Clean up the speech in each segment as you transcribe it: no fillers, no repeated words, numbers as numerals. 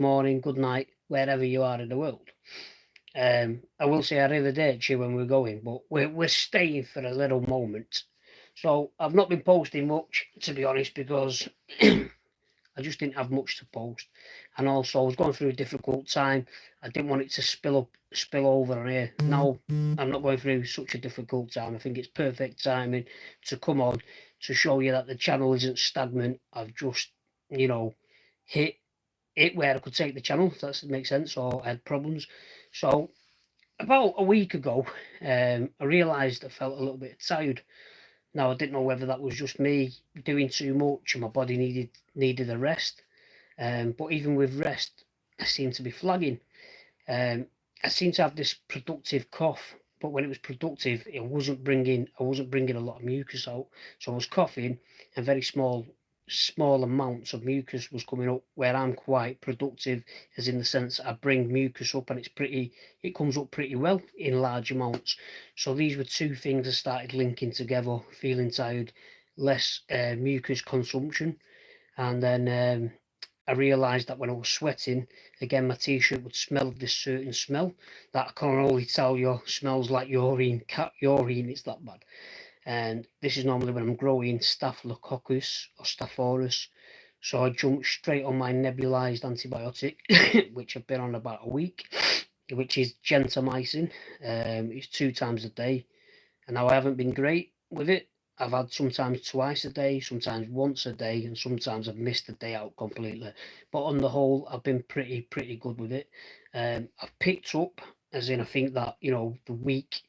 morning, good night, wherever you are in the world. I will say I really did you when we're going, but we're staying for a little moment. So I've not been posting much, to be honest, because I just didn't have much to post, and also I was going through a difficult time. I didn't want it to spill over on here. Now I'm not going through such a difficult time. I think it's perfect timing to come on to show you that the channel isn't stagnant. I've just, you know, hit it where I could take the channel. If that makes sense, or I had problems. So about a week ago, I realised I felt a little bit tired. Now I didn't know whether that was just me doing too much and my body needed a rest. But even with rest, I seem to be flagging. I seem to have this productive cough, but when it was productive, I wasn't bringing a lot of mucus out. So I was coughing, and very small amounts of mucus was coming up. Where I'm quite productive, as in the sense that I bring mucus up, and it comes up pretty well in large amounts. So these were two things I started linking together: feeling tired, less mucus consumption, and then I realised that when I was sweating, again, my t-shirt would smell of this certain smell that I can only tell you smells like urine, cat urine, it's that bad. And this is normally when I'm growing Staphylococcus or Staph aureus. So I jumped straight on my nebulized antibiotic, which I've been on about a week, which is gentamicin. It's 2 times a day. And now I haven't been great with it. I've had sometimes twice a day, sometimes once a day, and sometimes I've missed a day out completely. But on the whole, I've been pretty good with it. I've picked up, as in I think that, the week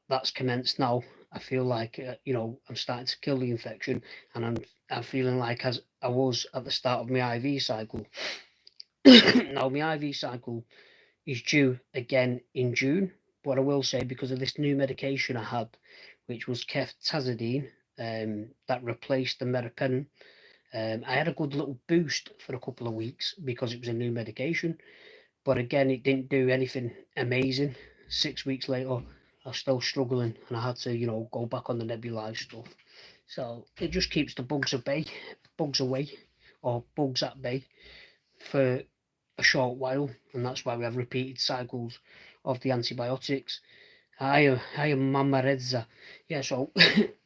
that's commenced now, I feel like, I'm starting to kill the infection, and I'm feeling like as I was at the start of my IV cycle. Now my IV cycle is due again in June. But I will say, because of this new medication I had, which was ceftazidime, that replaced the meropenem, I had a good little boost for a couple of weeks because it was a new medication. But again, it didn't do anything amazing. 6 weeks later, I was still struggling, and I had to, go back on the nebulized stuff. So it just keeps the bugs away, or bugs at bay for a short while, and that's why we have repeated cycles of the antibiotics. I am Mama Redza. Yeah, so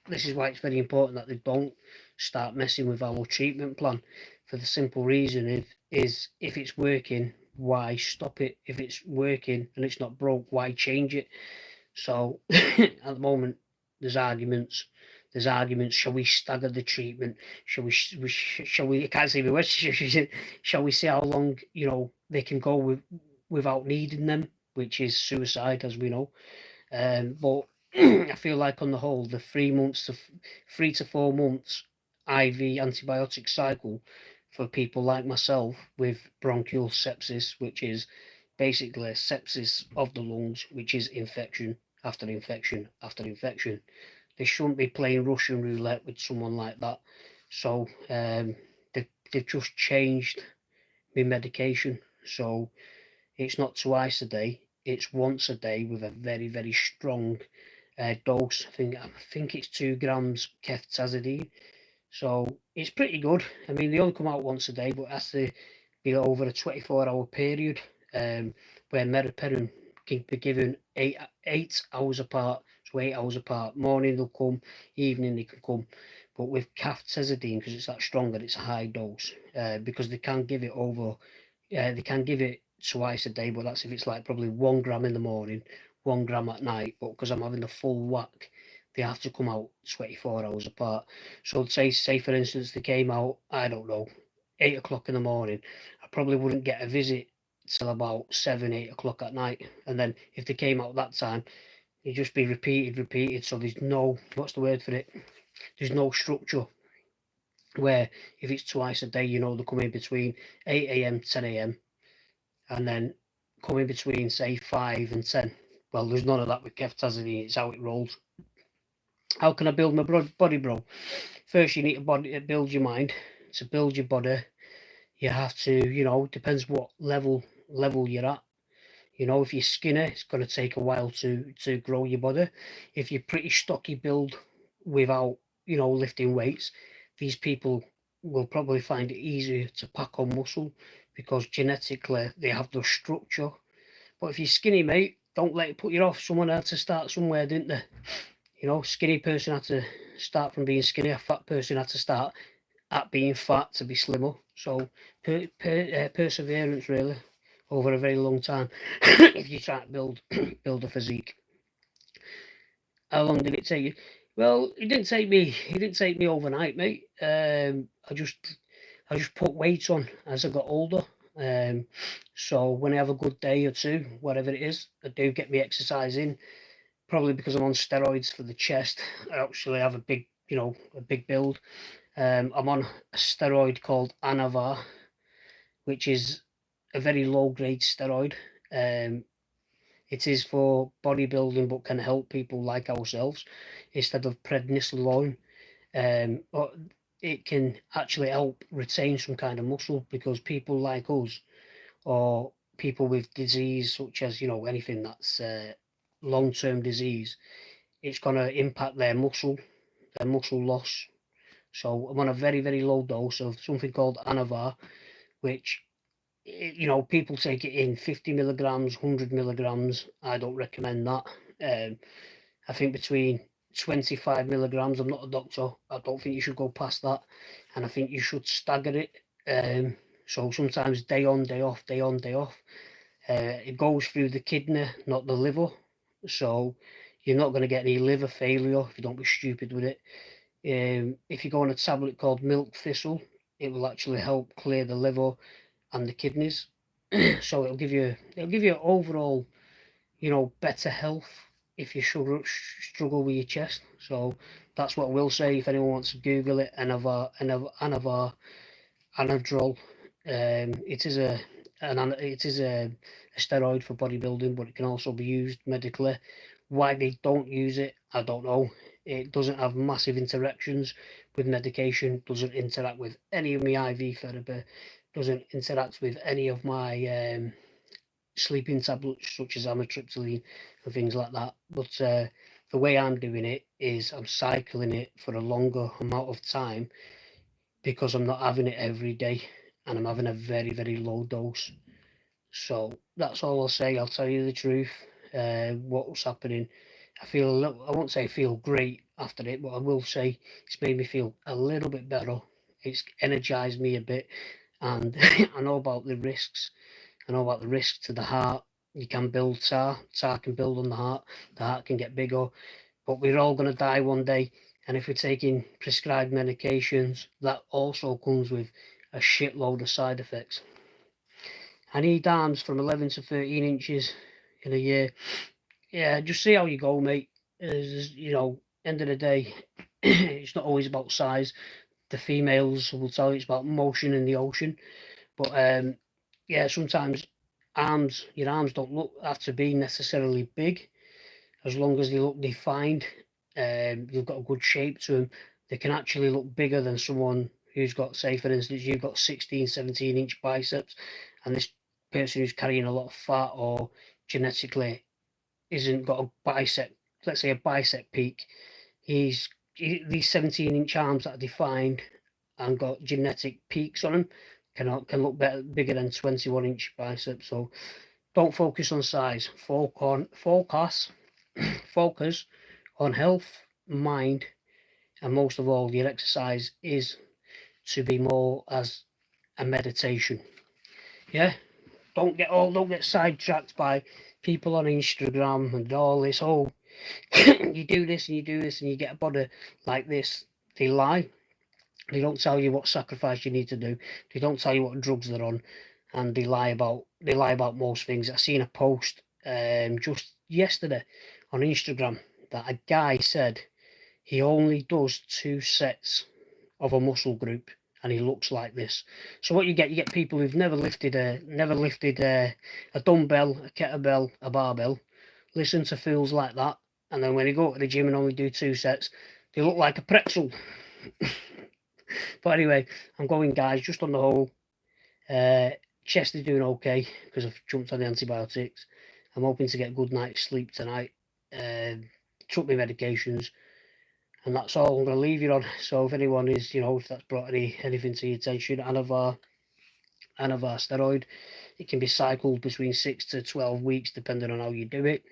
this is why it's very important that they don't start messing with our treatment plan, for the simple reason if it's working, why stop it? If it's working and it's not broke, why change it? So at the moment, there's arguments. Shall we stagger the treatment? Shall we? I can't say the words. Shall we see how long they can go without needing them, which is suicide, as we know. But I feel like on the whole, the 3 to 4 months IV antibiotic cycle for people like myself with bronchial sepsis, which is basically sepsis of the lungs, which is infection after infection after infection. They shouldn't be playing Russian roulette with someone like that. So they've just changed my medication. So it's not twice a day, it's once a day with a very strong dose. I think it's 2 grams ceftazidime. So it's pretty good. I mean, they only come out once a day, but it has to be over a 24-hour period, where meropenem can be given 8 hours apart. So 8 hours apart. Morning they'll come, evening they can come. But with ceftazidime, because it's that strong and it's a high dose, because they can give it twice a day, but that's if it's like probably 1 gram in the morning, 1 gram at night. But because I'm having the full whack, they have to come out 24 hours apart. So say for instance, they came out, I don't know, 8 o'clock in the morning, I probably wouldn't get a visit till about 7, 8 o'clock at night. And then if they came out that time, it'd just be repeated. So there's no, what's the word for it? There's no structure. Where if it's twice a day, they come in between 8 a.m, 10 a.m, and then come in between, say, 5 and 10. Well, there's none of that with ceftazidime. It's how it rolls. How can I build my body, bro? First, you need to build your mind. To build your body, you have to, depends what level you're at. If you're skinny, it's going to take a while to grow your body. If you're pretty stocky build without, lifting weights, these people will probably find it easier to pack on muscle, because genetically they have the structure. But if you're skinny, mate, don't let it put you off. Someone had to start somewhere, didn't they? You know, skinny person had to start from being skinny. A fat person had to start at being fat to be slimmer. So perseverance, really, over a very long time. If you try to build a physique. How long did it take you? Well, it didn't take me. It didn't take me overnight, mate. I just put weight on as I got older. So when I have a good day or two, whatever it is, I do get me exercise in. Probably because I'm on steroids for the chest. I actually have a big, a big build. I'm on a steroid called Anavar, which is a very low grade steroid. It is for bodybuilding, but can help people like ourselves instead of prednisolone. But it can actually help retain some kind of muscle because people like us, or people with disease such as anything that's long-term disease, it's going to impact their muscle loss. So I'm on a very, very low dose of something called Anavar, which people take it in 50 milligrams, 100 milligrams. I don't recommend that. I think between 25 milligrams, I'm not a doctor, I don't think you should go past that. And I think you should stagger it. So sometimes day on, day off, day on, day off. It goes through the kidney, not the liver. So you're not going to get any liver failure if you don't be stupid with it. If you go on a tablet called milk thistle, it will actually help clear the liver and the kidneys. So it'll give you overall, better health if you struggle with your chest. So that's what I will say. If anyone wants to Google it, Anavar Anadrol. It is a steroid for bodybuilding, but it can also be used medically. Why they don't use it, I don't know. It doesn't have massive interactions with medication, doesn't interact with any of my IV therapy, doesn't interact with any of my sleeping tablets such as amitriptyline and things like that. But the way I'm doing it is I'm cycling it for a longer amount of time because I'm not having it every day and I'm having a very, very low dose. So that's all I'll say. I'll tell you the truth. What's happening? I won't say I feel great after it, but I will say it's made me feel a little bit better. It's energized me a bit, and I know about the risks. I know about the risk to the heart. You can build tar. Tar can build on the heart. The heart can get bigger. But we're all going to die one day. And if we're taking prescribed medications, that also comes with a shitload of side effects. I need arms from 11 to 13 inches in a year. Yeah, just see how you go, mate. End of the day, it's not always about size. The females will tell you it's about motion in the ocean. But yeah, sometimes your arms don't have to be necessarily big, as long as they look defined. You've got a good shape to them. They can actually look bigger than someone who's got, say, for instance, you've got 16, 17-inch biceps, and this person who's carrying a lot of fat or genetically isn't got a bicep, let's say a bicep peak. These 17-inch arms that are defined and got genetic peaks on them can look bigger than 21-inch biceps. So don't focus on size. Focus on health, mind, and most of all, your exercise is to be more as a meditation. Yeah, don't get sidetracked by people on Instagram and all this. Oh, you do this and you do this and you get a body like this. They lie. They don't tell you what sacrifice you need to do. They don't tell you what drugs they're on, and they lie about most things. I seen a post just yesterday on Instagram that a guy said he only does 2 sets of a muscle group and he looks like this. So what you get people who've never lifted a dumbbell, a kettlebell, a barbell, listen to fools like that, and then when they go to the gym and only do 2 sets, they look like a pretzel. But anyway, I'm going, guys, just on the whole. Chest is doing okay because I've jumped on the antibiotics. I'm hoping to get a good night's sleep tonight. Took my medications, and that's all I'm going to leave you on. So if anyone is, if that's brought anything to your attention, Anavar, Anavar steroid. It can be cycled between 6 to 12 weeks, depending on how you do it.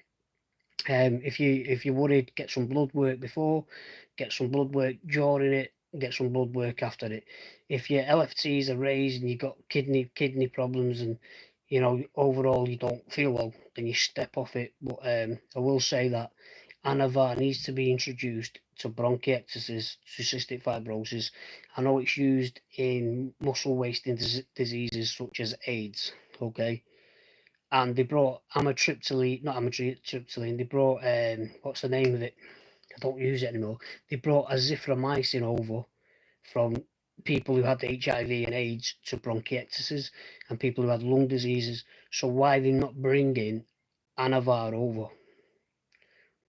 If you're worried, get some blood work before, get some blood work during it, get some blood work after it. If your LFTs are raised and you've got kidney problems and overall you don't feel well, then you step off it. But I will say that Anavar needs to be introduced to bronchiectasis, to cystic fibrosis. I know it's used in muscle wasting diseases such as AIDS. Okay. And they brought amitriptyline, they brought, what's the name of it? I don't use it anymore. They brought azithromycin over from people who had HIV and AIDS to bronchiectasis and people who had lung diseases. So why are they not bringing Anavar over?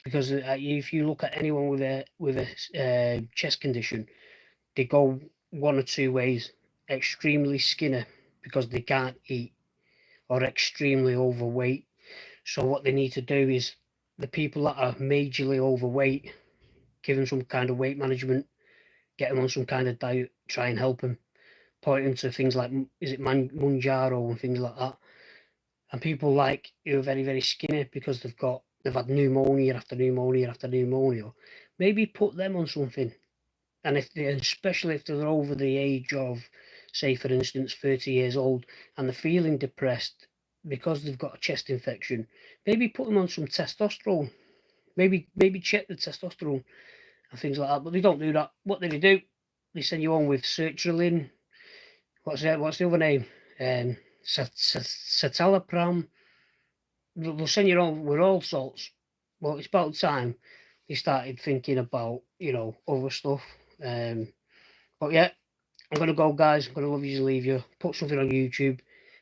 Because if you look at anyone with a chest condition, they go one or two ways: extremely skinny because they can't eat, or extremely overweight. So what they need to do is the people that are majorly overweight, give them some kind of weight management, get them on some kind of diet, try and help them, point them to things like, is it Manjaro and things like that. And people like who are very, very skinny because they've had pneumonia after pneumonia after pneumonia, maybe put them on something. And especially if they're over the age of, say for instance, 30 years old and they're feeling depressed because they've got a chest infection, maybe put them on some testosterone. Maybe check the testosterone and things like that. But they don't do that. What do? They send you on with sertraline. What's the other name? Citalopram. They'll send you on with all sorts. Well, it's about time they started thinking about, other stuff. But yeah, I'm going to go, guys. I'm going to love you to leave you. Put something on YouTube.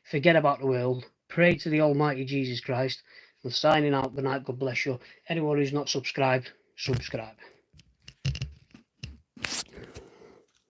Forget about the world. Pray to the Almighty Jesus Christ. I'm signing out. Good night. God bless you. Anyone who's not subscribed, subscribe.